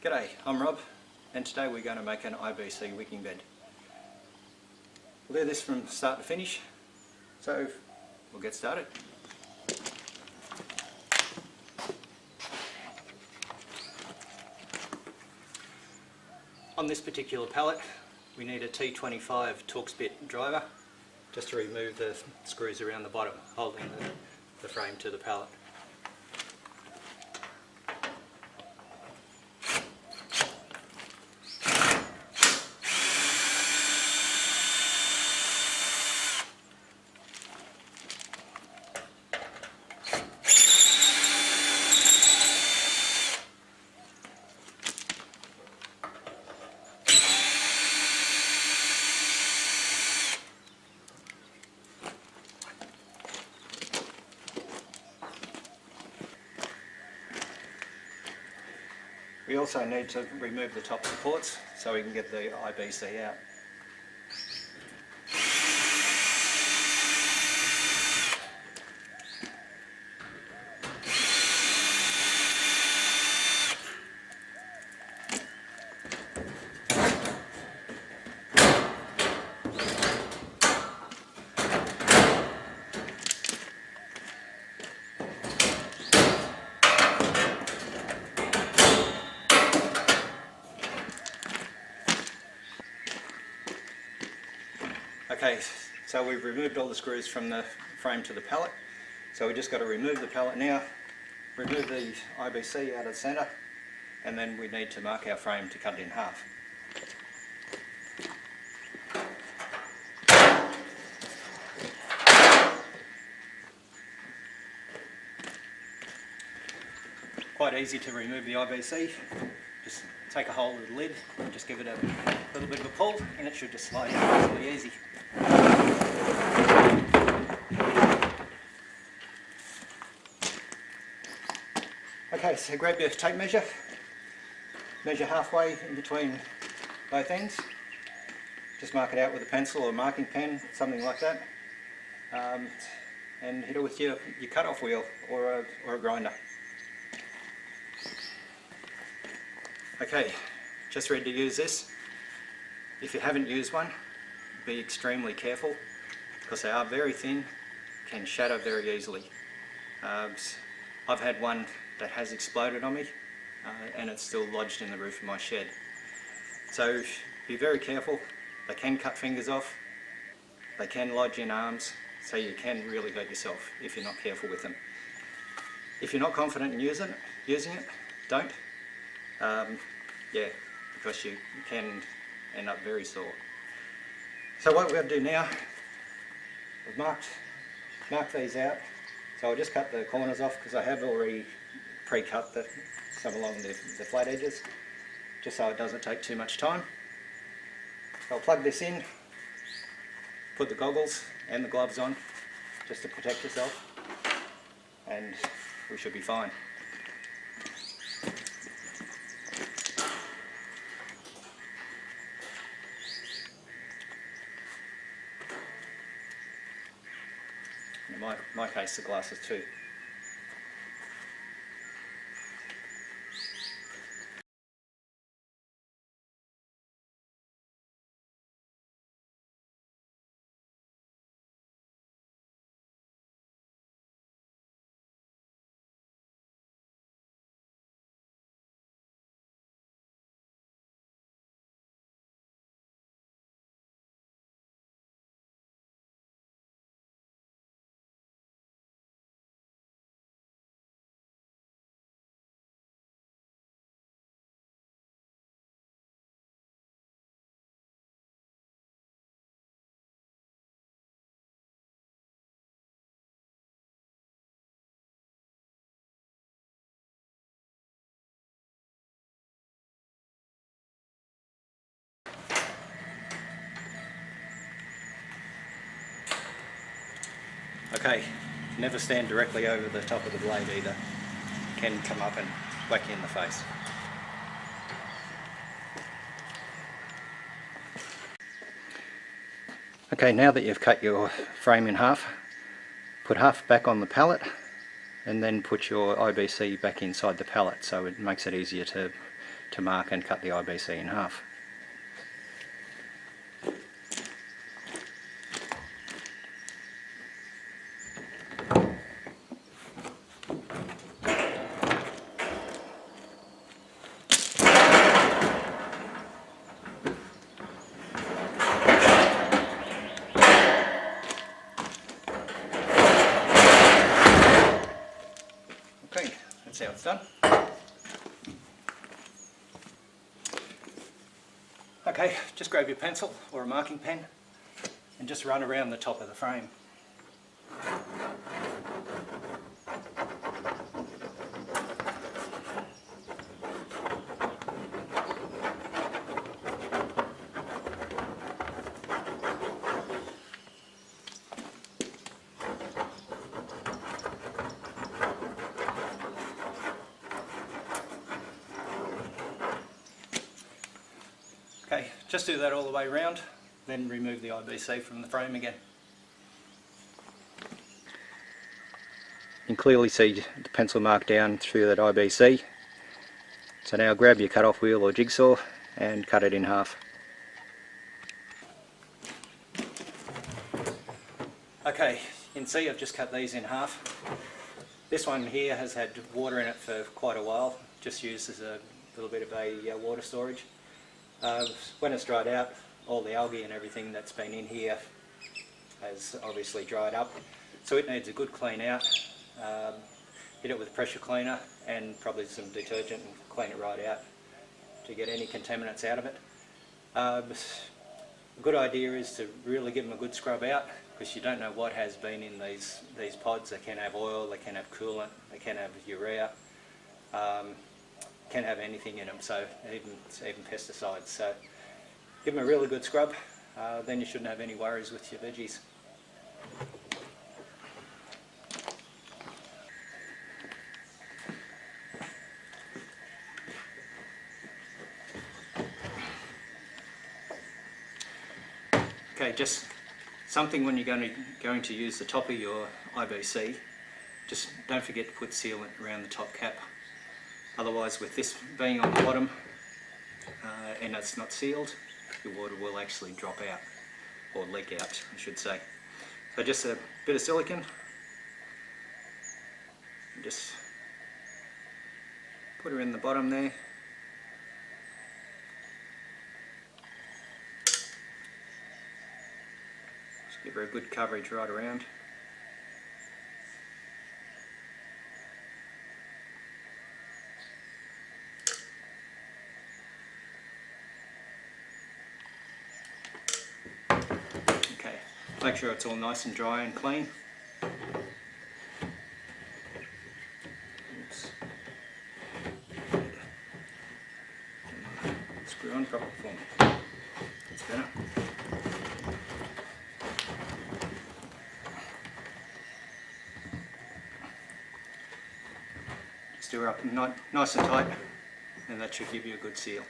G'day, I'm Rob, and today we're going to make an IBC wicking bed. We'll do this from start to finish, so we'll get started. On this particular pallet we need a T25 Torx bit driver just to remove the screws around the bottom holding the frame to the pallet. We also need to remove the top supports so we can get the IBC out. Okay, so we've removed all the screws from the frame to the pallet, so we just got to remove the pallet now, remove the IBC out of the centre, and then we need to mark our frame to cut it in half. Quite easy to remove the IBC. Just take a hold of the lid and just give it a little bit of a pull and it should just slide out really easy. Okay, so grab your tape measure, measure halfway in between both ends, just mark it out with a pencil or a marking pen, something like that, and hit it with your cut-off wheel or a grinder. Okay, just ready to use this. If you haven't used one, be extremely careful because they are very thin, can shatter very easily. I've had one that has exploded on me and it's still lodged in the roof of my shed. So be very careful. They can cut fingers off, they can lodge in arms, so you can really hurt yourself if you're not careful with them. If you're not confident in using it, don't. Yeah, because you can end up very sore. So what we're going to do now, we've marked these out. So I'll just cut the corners off because I have already pre-cut some along the flat edges, just so it doesn't take too much time. So I'll plug this in, put the goggles and the gloves on, just to protect yourself, and we should be fine. In my case, the glasses too. Okay, never stand directly over the top of the blade either. It can come up and whack you in the face. Okay, now that you've cut your frame in half, put half back on the pallet and then put your IBC back inside the pallet, so it makes it easier to to mark and cut the IBC in half. Okay, that's how it's done. Okay, just grab your pencil or a marking pen and just run around the top of the frame. Okay, just do that all the way around, then remove the IBC from the frame again. You can clearly see the pencil mark down through that IBC. So now grab your cut-off wheel or jigsaw and cut it in half. Okay, you can see I've just cut these in half. This one here has had water in it for quite a while, just used as a little bit of a water storage. When it's dried out, all the algae and everything that's been in here has obviously dried up, so it needs a good clean out. Hit it with a pressure cleaner and probably some detergent and clean it right out to get any contaminants out of it. A good idea is to really give them a good scrub out, because you don't know what has been in these pods. They can have oil, they can have coolant, they can have urea. Can have anything in them, so even pesticides. So give them a really good scrub, then you shouldn't have any worries with your veggies. Okay, just something when you're going to use the top of your IBC, just don't forget to put sealant around the top cap. Otherwise, with this being on the bottom and it's not sealed, your water will actually drop out, or leak out I should say. So just a bit of silicone, just put her in the bottom there. Just give her a good coverage right around. Make sure it's all nice and dry and clean. Oops. Screw on properly for me. That's better. Just do her up nice and tight, and that should give you a good seal.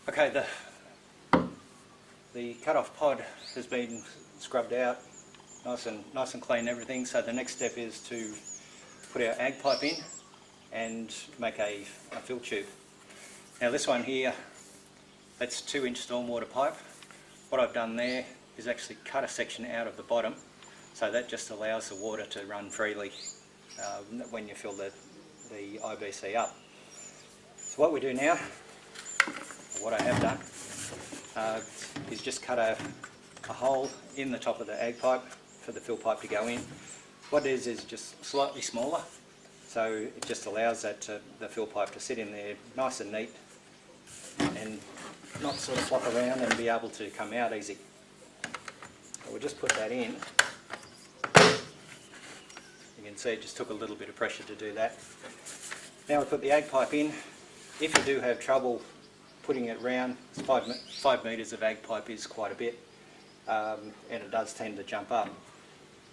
Okay, the cut-off pod has been scrubbed out, nice and clean and everything. So the next step is to put our ag pipe in and make a fill tube. Now this one here, that's 2-inch stormwater pipe. What I've done there is actually cut a section out of the bottom, so that just allows the water to run freely when you fill the IBC up. So what we do now, what I have done, is just cut a hole in the top of the ag pipe for the fill pipe to go in. What it is just slightly smaller, so it just allows the fill pipe to sit in there nice and neat and not sort of flop around and be able to come out easy. So we'll just put that in. You can see it just took a little bit of pressure to do that. Now we put the ag pipe in. If you do have trouble putting it round, 5 metres of ag pipe is quite a bit, and it does tend to jump up.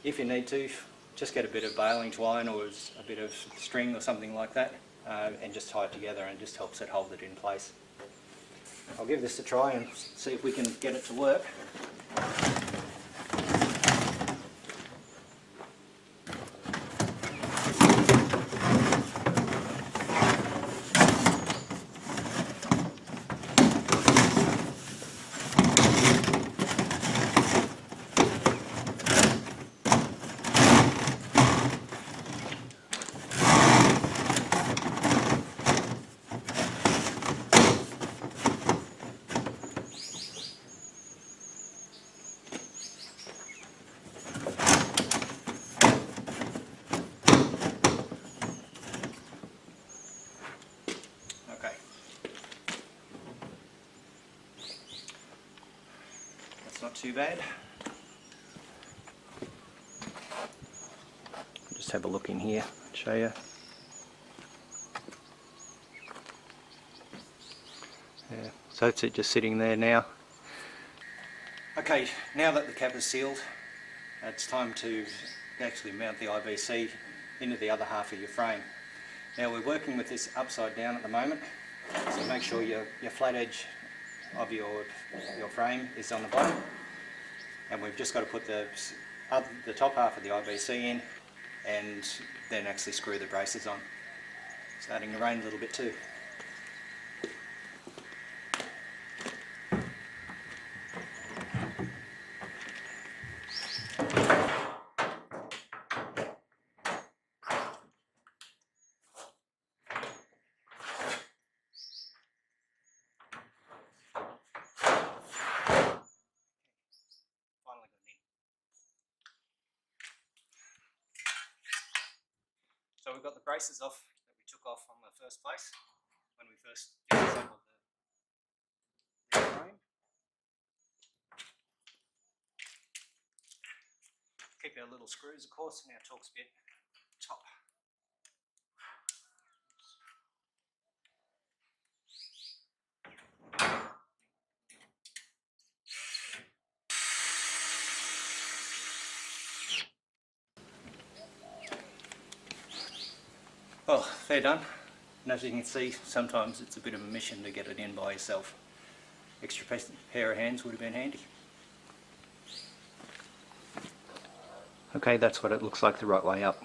If you need to, just get a bit of baling twine or a bit of string or something like that, and just tie it together, and it just helps it hold it in place. I'll give this a try and see if we can get it to work. It's not too bad. Just have a look in here and show you. Yeah, so it's just sitting there now. Okay, now that the cap is sealed, it's time to actually mount the IBC into the other half of your frame. Now we're working with this upside down at the moment, so make sure your flat edge of your frame is on the bottom, and we've just got to put the top half of the IBC in and then actually screw the braces on. It's starting to rain a little bit too. So we've got the braces off that we took off on the first place when we first disassembled the frame. Keep our little screws, of course, and our Torx bit top. Well, they're done, and as you can see, sometimes it's a bit of a mission to get it in by yourself. Extra pair of hands would have been handy. Okay, that's what it looks like the right way up.